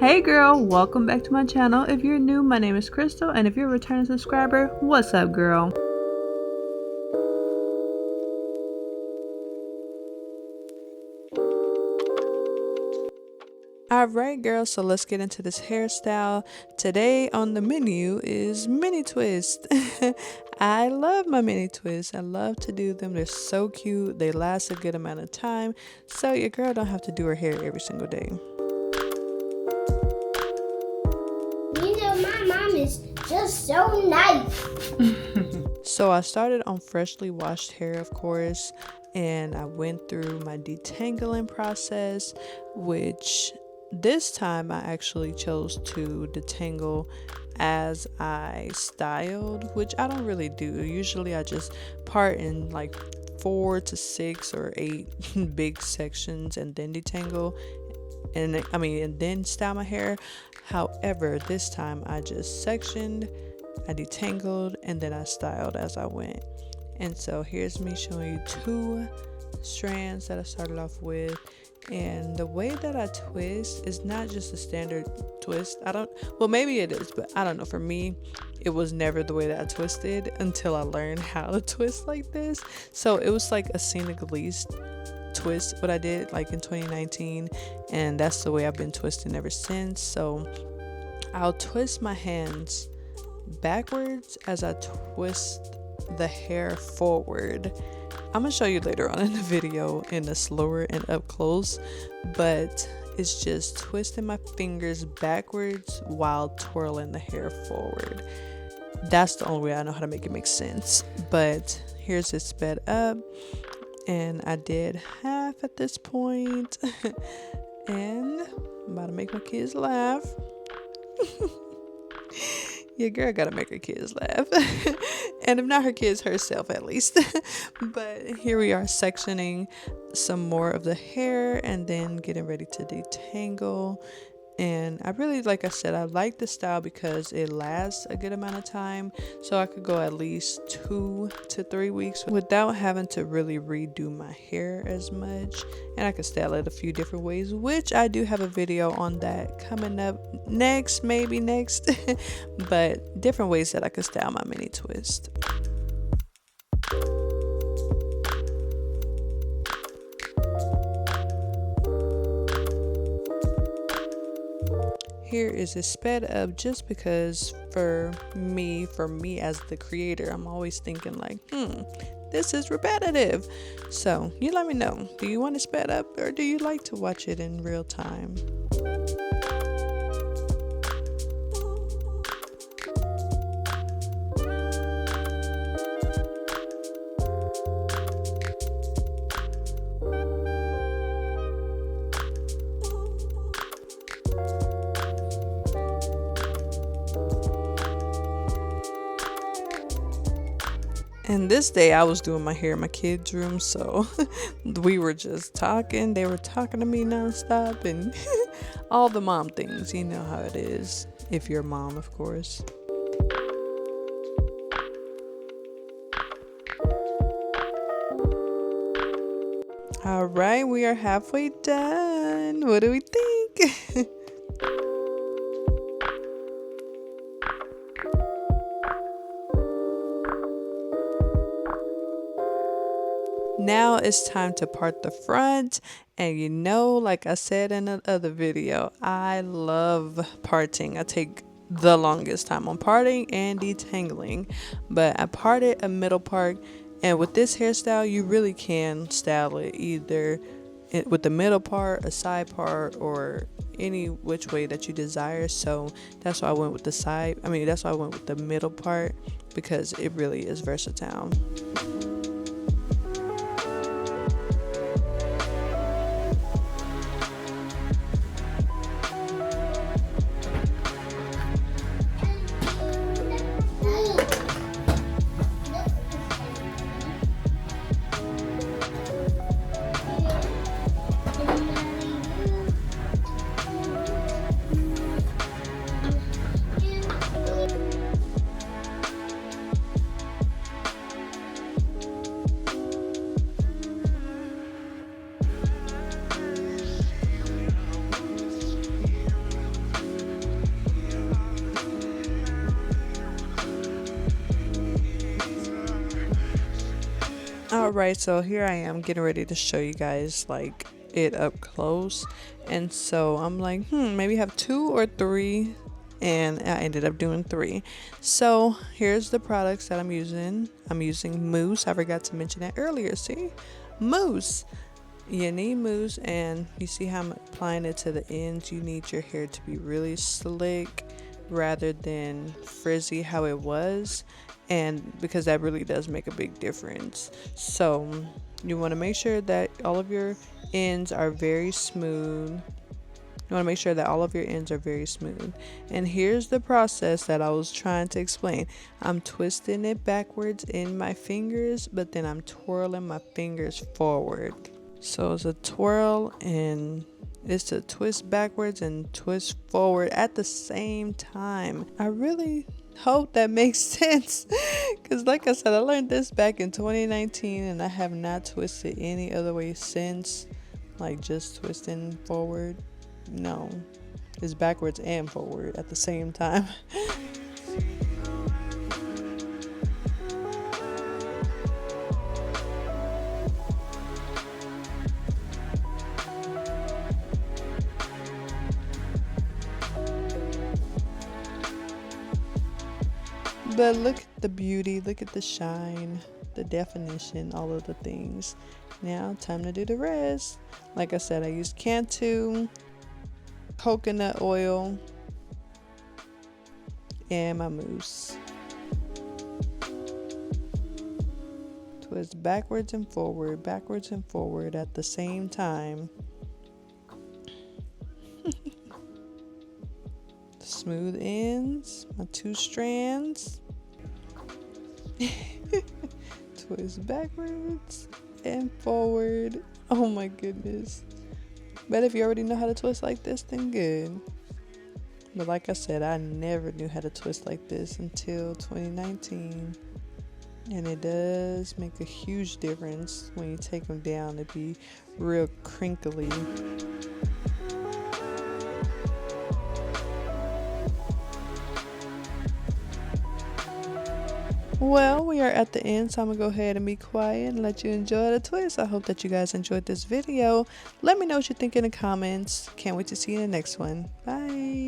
Hey girl, welcome back to my channel. If you're new, my name is Crystal, and if you're a returning subscriber, what's up girl? Alright girl, so let's get into this hairstyle. Today on the menu is mini twist. I love my mini twists. I love to do them. They're so cute. They last a good amount of time. So your girl don't have to do her hair every single day. My mom is just so nice. So I started on freshly washed hair, of course, and I went through my detangling process, which this time I actually chose to detangle as I styled, which I don't really do. Usually I just part in like 4 to 6 or 8 big sections and then detangle and then style my hair. However, this time I just sectioned, I detangled, and then I styled as I went. And so here's me showing you 2 strands that I started off with. And the way that I twist is not just a standard twist. Maybe it is, but I don't know. For me, it was never the way that I twisted until I learned how to twist like this. So it was like a scenic least twist what I did like in 2019, and that's the way I've been twisting ever since. So I'll twist my hands backwards as I twist the hair forward. I'm gonna show you later on in the video in a slower and up close, but it's just twisting my fingers backwards while twirling the hair forward. That's the only way I know how to make it make sense. But here's it sped up, and I did half at this point. And I'm about to make my kids laugh. Your girl gotta make her kids laugh. And if not her kids, herself at least. But here we are sectioning some more of the hair and then getting ready to detangle. And I really, like I said, I like the style because it lasts a good amount of time. So I could go at least 2 to 3 weeks without having to really redo my hair as much. And I could style it a few different ways, which I do have a video on that coming up maybe next. But different ways that I could style my mini twist. Here is it sped up just because for me as the creator, I'm always thinking like, this is repetitive. So you let me know, do you want it sped up or do you like to watch it in real time? And this day I was doing my hair in my kids' room, so we were just talking. They were talking to me nonstop and all the mom things. You know how it is if you're a mom, of course. All right, we are halfway done. What do we think? Now it's time to part the front, and like I said in the other video, I love parting. I take the longest time on parting and detangling, but I parted a middle part, and with this hairstyle you really can style it either with the middle part, a side part, or any which way that you desire. So that's why I went with that's why I went with the middle part, because it really is versatile. Alright, so here I am getting ready to show you guys like it up close. And so I'm like, maybe have 2 or 3, and I ended up doing 3. So here's the products that I'm using. I'm using mousse. I forgot to mention that earlier. See? Mousse. You need mousse, and you see how I'm applying it to the ends. You need your hair to be really slick rather than frizzy how it was, and because that really does make a big difference. So you want to make sure that all of your ends are very smooth. You want to make sure that all of your ends are very smooth. And here's the process that I was trying to explain. I'm twisting it backwards in my fingers, but then I'm twirling my fingers forward. So it's a twirl, and it's a twist backwards and twist forward at the same time. I really hope that makes sense, because like I said, I learned this back in 2019 and I have not twisted any other way since. Like just twisting forward. No, it's backwards and forward at the same time. But look at the beauty, look at the shine, the definition, all of the things. Now, time to do the rest. Like I said, I used Cantu, coconut oil, and my mousse. Twist backwards and forward at the same time. Smooth ends, my 2 strands. Twist backwards and forward. Oh my goodness. But if you already know how to twist like this, then good. But like I said, I never knew how to twist like this until 2019. And it does make a huge difference when you take them down to be real crinkly. Well, we are at the end, so I'm going to go ahead and be quiet and let you enjoy the twist. I hope that you guys enjoyed this video. Let me know what you think in the comments. Can't wait to see you in the next one. Bye.